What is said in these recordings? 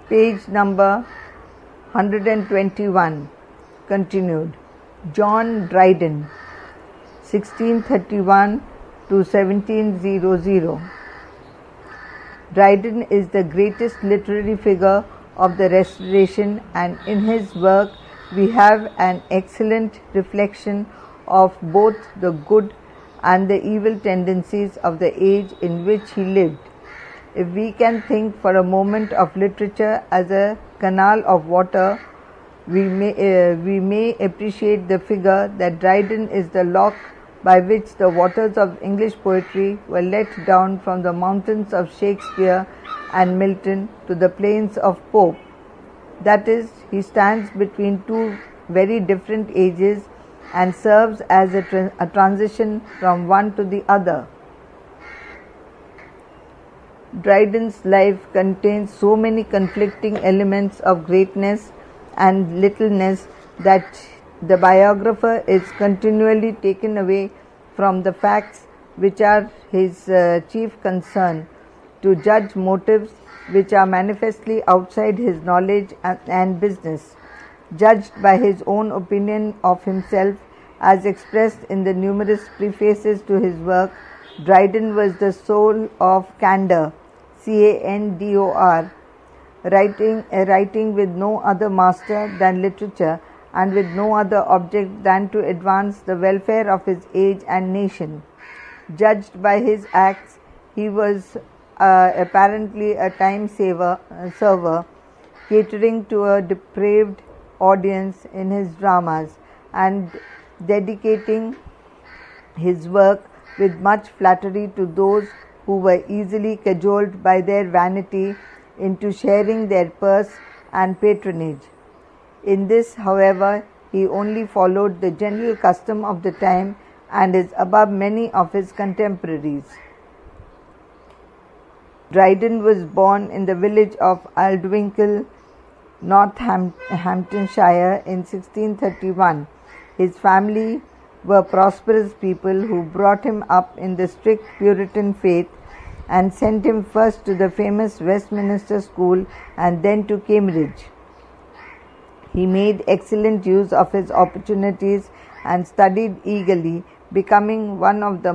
Page number 121. Continued. John Dryden, 1631 to 1700. Dryden is the greatest literary figure of the Restoration, and in his work we have an excellent reflection of both the good and the evil tendencies of the age in which he lived. If we can think for a moment of literature as a canal of water, we may appreciate the figure that Dryden is the lock by which the waters of English poetry were let down from the mountains of Shakespeare and Milton to the plains of Pope. That is, he stands between two very different ages and serves as a transition from one to the other. Dryden's life contains so many conflicting elements of greatness and littleness that the biographer is continually taken away from the facts which are his chief concern, to judge motives which are manifestly outside his knowledge and business. Judged by his own opinion of himself, as expressed in the numerous prefaces to his work, Dryden was the soul of candour, Candor, writing with no other master than literature, and with no other object than to advance the welfare of his age and nation. Judged by his acts, he was apparently a time server, catering to a depraved audience in his dramas, and dedicating his work with much flattery to those who were easily cajoled by their vanity into sharing their purse and patronage. In this, however, he only followed the general custom of the time and is above many of his contemporaries. Dryden was born in the village of Aldwinkle, Northamptonshire in 1631. His family were prosperous people who brought him up in the strict Puritan faith and sent him first to the famous Westminster School and then to Cambridge. He made excellent use of his opportunities and studied eagerly, becoming one of the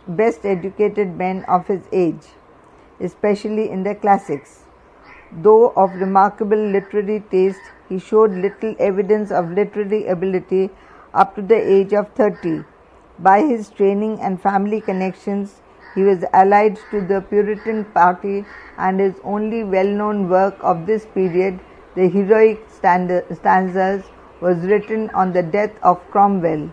best educated men of his age, especially in the classics. Though of remarkable literary taste, he showed little evidence of literary ability up to the age of 30. By his training and family connections, he was allied to the Puritan party, and his only well-known work of this period, the heroic stanzas, was written on the death of Cromwell.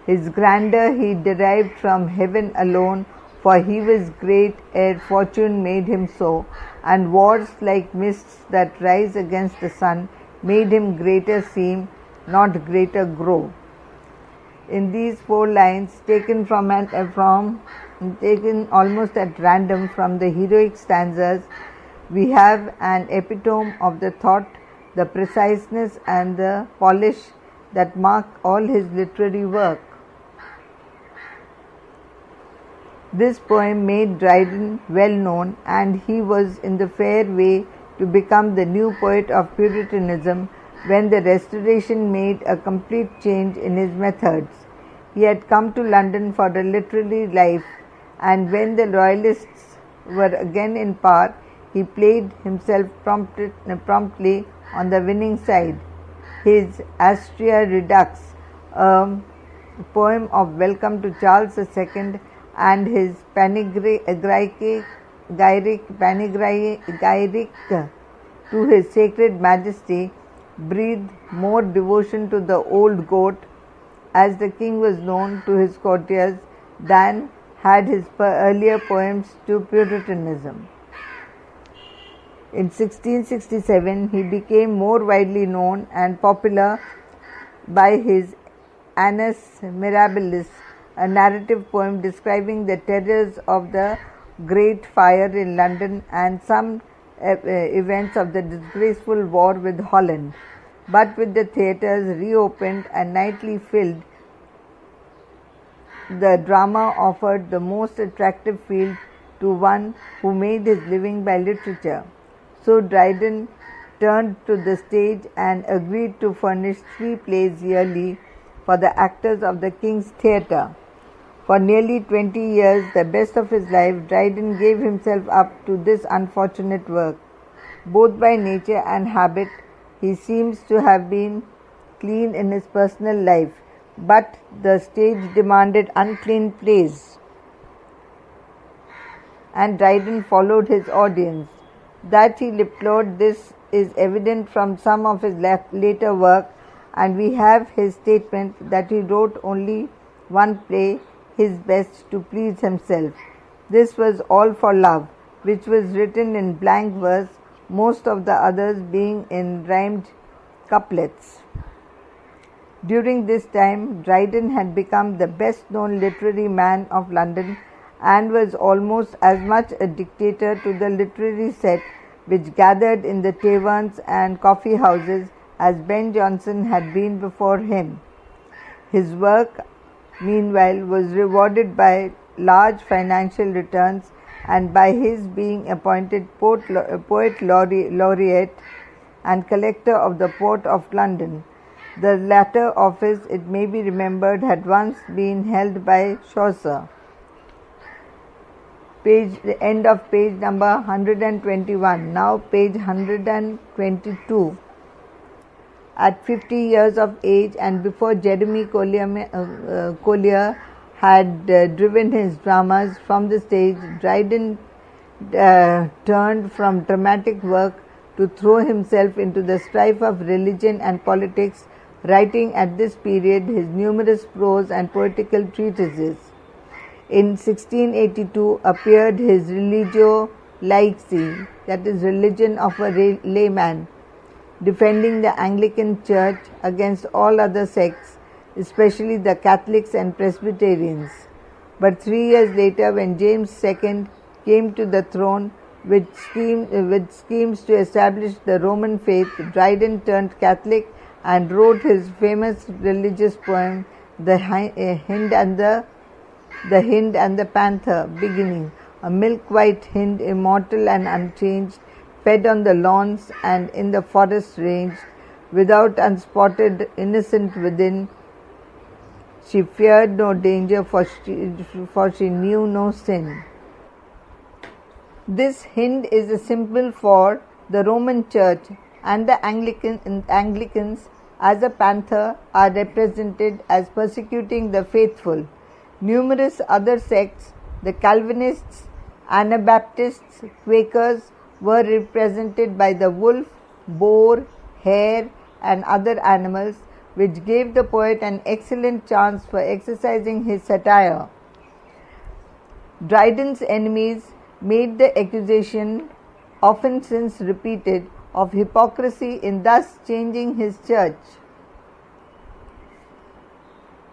His grandeur he derived from heaven alone, for he was great ere fortune made him so, and wars like mists that rise against the sun made him greater seem, not greater grow. In these 4 lines, taken almost at random from the heroic stanzas, we have an epitome of the thought, the preciseness and the polish that mark all his literary work. This poem made Dryden well known, and he was in the fair way to become the new poet of Puritanism when the Restoration made a complete change in his methods. He had come to London for a literary life, and when the Royalists were again in power, he played himself promptly on the winning side. His Astrea Redux, a poem of welcome to Charles II, and his panegyric to his sacred majesty breathed more devotion to the old goat, as the king was known to his courtiers, than had his earlier poems to Puritanism. In 1667, he became more widely known and popular by his Annus Mirabilis, a narrative poem describing the terrors of the Great Fire in London and some events of the disgraceful war with Holland. But with the theatres reopened and nightly filled, the drama offered the most attractive field to one who made his living by literature. So Dryden turned to the stage and agreed to furnish 3 plays yearly for the actors of the King's Theatre. For nearly 20 years, the best of his life, Dryden gave himself up to this unfortunate work. Both by nature and habit, he seems to have been clean in his personal life, but the stage demanded unclean plays, and Dryden followed his audience. That he deplored this is evident from some of his later work, and we have his statement that he wrote only one play, his best, to please himself. This was All for Love, which was written in blank verse, most of the others being in rhymed couplets. During this time, Dryden had become the best-known literary man of London and was almost as much a dictator to the literary set which gathered in the taverns and coffee houses as Ben Jonson had been before him. His work, meanwhile, was rewarded by large financial returns and by his being appointed poet laureate and collector of the Port of London. The latter office, it may be remembered, had once been held by Chaucer. End of page number 121. Now page 122. At 50 years of age and before Jeremy Collier had driven his dramas from the stage, Dryden turned from dramatic work to throw himself into the strife of religion and politics, writing at this period his numerous prose and poetical treatises. In 1682 appeared his Religio Laici, that is, Religion of a Layman, defending the Anglican Church against all other sects, especially the Catholics and Presbyterians. But 3 years later, when James II came to the throne with schemes to establish the Roman faith, Dryden turned Catholic and wrote his famous religious poem, The Hind and the Panther, beginning, a milk-white hind, immortal and unchanged, fed on the lawns and in the forest range, without unspotted, innocent within. She feared no danger, for she knew no sin. This hind is a symbol for the Roman Church, and the Anglicans, as a panther, are represented as persecuting the faithful. Numerous other sects, the Calvinists, Anabaptists, Quakers, were represented by the wolf, boar, hare, and other animals, which gave the poet an excellent chance for exercising his satire. Dryden's enemies made the accusation, often since repeated, of hypocrisy in thus changing his church.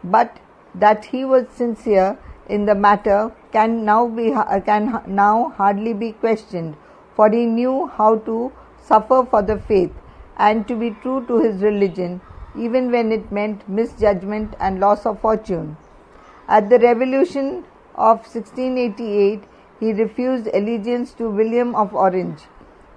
But that he was sincere in the matter can now hardly be questioned, for he knew how to suffer for the faith and to be true to his religion, even when it meant misjudgment and loss of fortune. At the Revolution of 1688, he refused allegiance to William of Orange.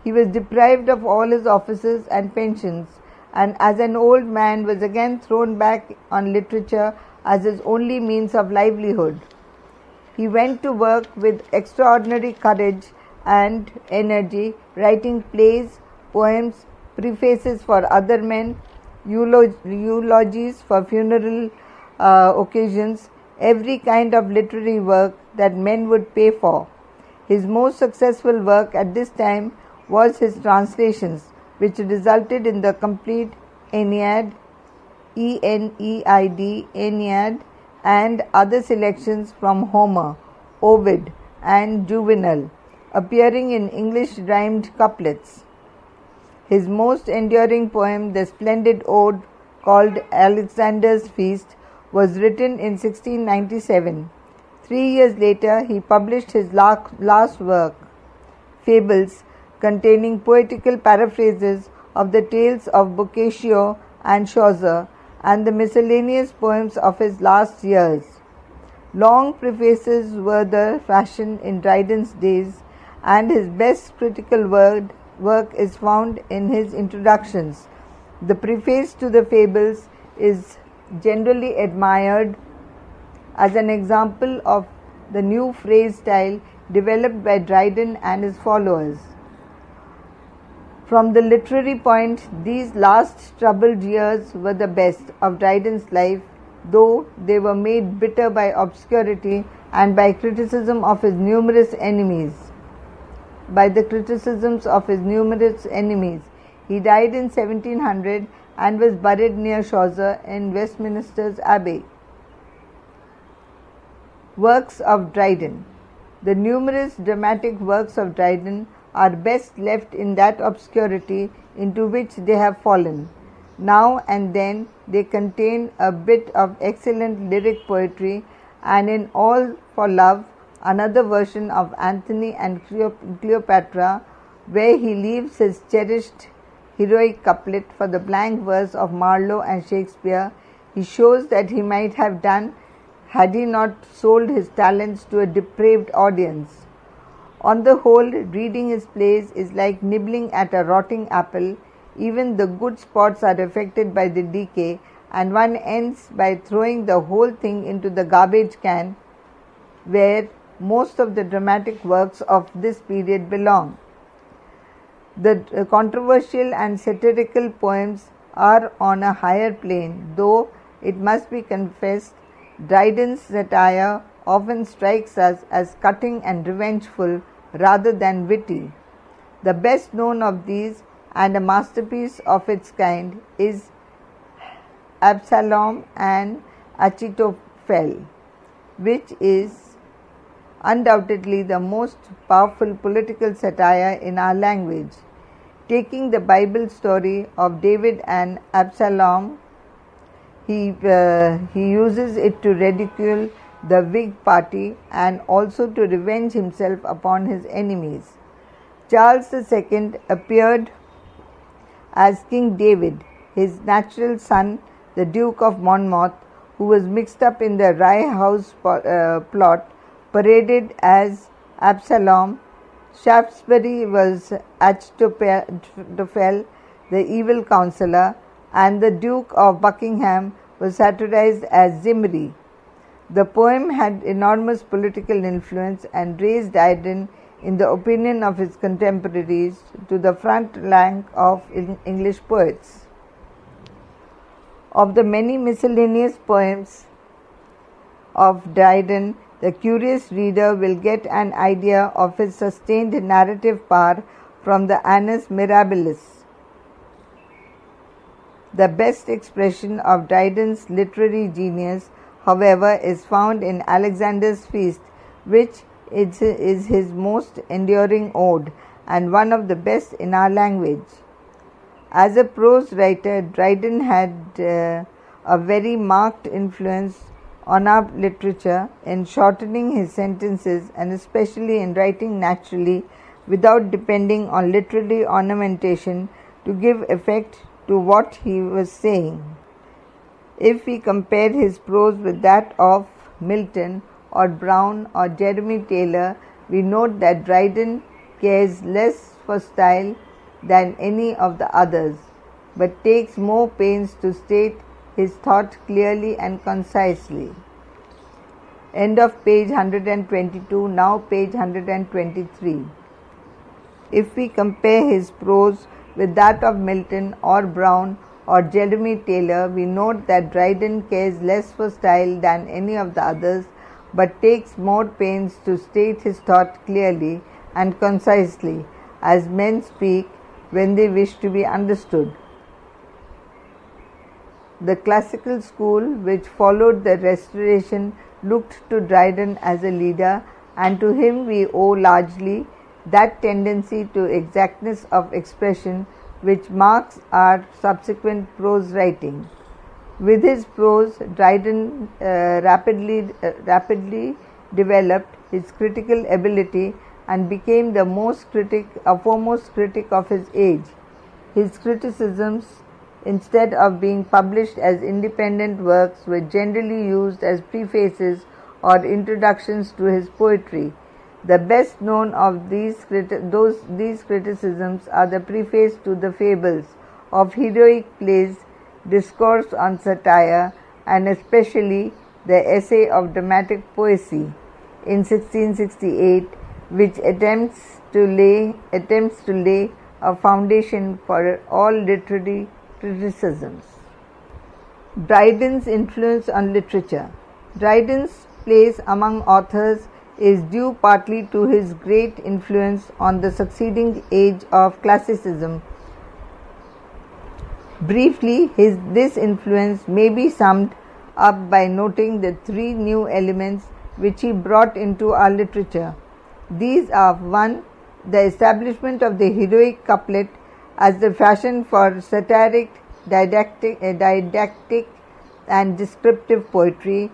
He was deprived of all his offices and pensions, and as an old man was again thrown back on literature as his only means of livelihood. He went to work with extraordinary courage and energy, writing plays, poems, prefaces for other men, eulogies for funeral occasions, every kind of literary work that men would pay for. His most successful work at this time was his translations, which resulted in the complete Aeneid, Aeneid, and other selections from Homer, Ovid, and Juvenal, appearing in English rhymed couplets. His most enduring poem, the splendid ode called Alexander's Feast, was written in 1697. 3 years later, he published his last work, Fables, containing poetical paraphrases of the tales of Boccaccio and Chaucer, and the miscellaneous poems of his last years. Long prefaces were the fashion in Dryden's days, and his best critical work is found in his introductions. The preface to the fables is generally admired as an example of the new phrase style developed by Dryden and his followers. From the literary point, these last troubled years were the best of Dryden's life, though they were made bitter by obscurity and by criticism of his numerous enemies. He died in 1700 and was buried near Chaucer in Westminster's Abbey. Works of Dryden. The numerous dramatic works of Dryden are best left in that obscurity into which they have fallen. Now and then they contain a bit of excellent lyric poetry, and in All for Love, another version of Antony and Cleopatra, where he leaves his cherished heroic couplet for the blank verse of Marlowe and Shakespeare, he shows that he might have done had he not sold his talents to a depraved audience. On the whole, reading his plays is like nibbling at a rotting apple. Even the good spots are affected by the decay, and one ends by throwing the whole thing into the garbage can, where most of the dramatic works of this period belong. The controversial and satirical poems are on a higher plane, though it must be confessed Dryden's satire often strikes us as cutting and revengeful rather than witty. The best known of these, and a masterpiece of its kind, is Absalom and Achitophel, which is undoubtedly the most powerful political satire in our language. Taking the Bible story of David and Absalom, he uses it to ridicule the Whig party and also to revenge himself upon his enemies. Charles II appeared as King David, his natural son, the Duke of Monmouth, who was mixed up in the Rye House plot, paraded as Absalom. Shaftesbury was Achitophel, the evil counselor, and the Duke of Buckingham was satirized as Zimri. The poem had enormous political influence and raised Dryden, in the opinion of his contemporaries, to the front rank of English poets. Of the many miscellaneous poems of Dryden, the curious reader will get an idea of his sustained narrative power from the Annus Mirabilis. The best expression of Dryden's literary genius, however, is found in Alexander's Feast, which is his most enduring ode and one of the best in our language. As a prose writer, Dryden had a very marked influence on our literature in shortening his sentences and especially in writing naturally without depending on literary ornamentation to give effect to what he was saying. If we compare his prose with that of Milton or Browne or Jeremy Taylor, we note that Dryden cares less for style than any of the others, but takes more pains to state his thought clearly and concisely. End of page 122, now page 123. If we compare his prose with that of Milton or Browne or Jeremy Taylor, we note that Dryden cares less for style than any of the others, but takes more pains to state his thought clearly and concisely, as men speak when they wish to be understood. The classical school which followed the Restoration looked to Dryden as a leader, and to him we owe largely that tendency to exactness of expression which marks our subsequent prose writing. With his prose, Dryden rapidly developed his critical ability and became the foremost critic of his age. His criticisms, instead of being published as independent works, were generally used as prefaces or introductions to his poetry. The best known of these criticisms are the preface to the Fables of heroic plays, Discourse on Satire, and especially the Essay of Dramatic Poesy in 1668, which attempts to lay a foundation for all literary criticisms. Dryden's influence on literature. Dryden's place among authors is due partly to his great influence on the succeeding age of classicism. Briefly, this influence may be summed up by noting the three new elements which he brought into our literature. These are: 1. The establishment of the heroic couplet as the fashion for satiric, didactic and descriptive poetry.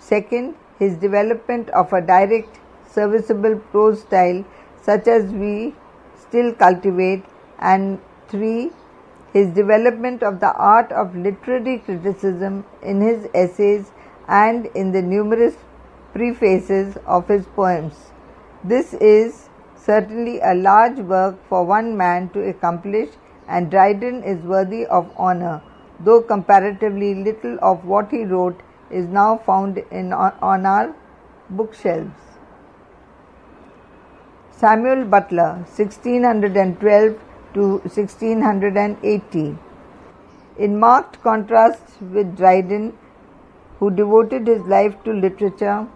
2. His development of a direct, serviceable prose style such as we still cultivate. And 3. His development of the art of literary criticism in his essays and in the numerous prefaces of his poems. This is certainly a large work for one man to accomplish, and Dryden is worthy of honor, though comparatively little of what he wrote is now found on our bookshelves. Samuel Butler, 1612 to 1680. In marked contrast with Dryden, who devoted his life to literature,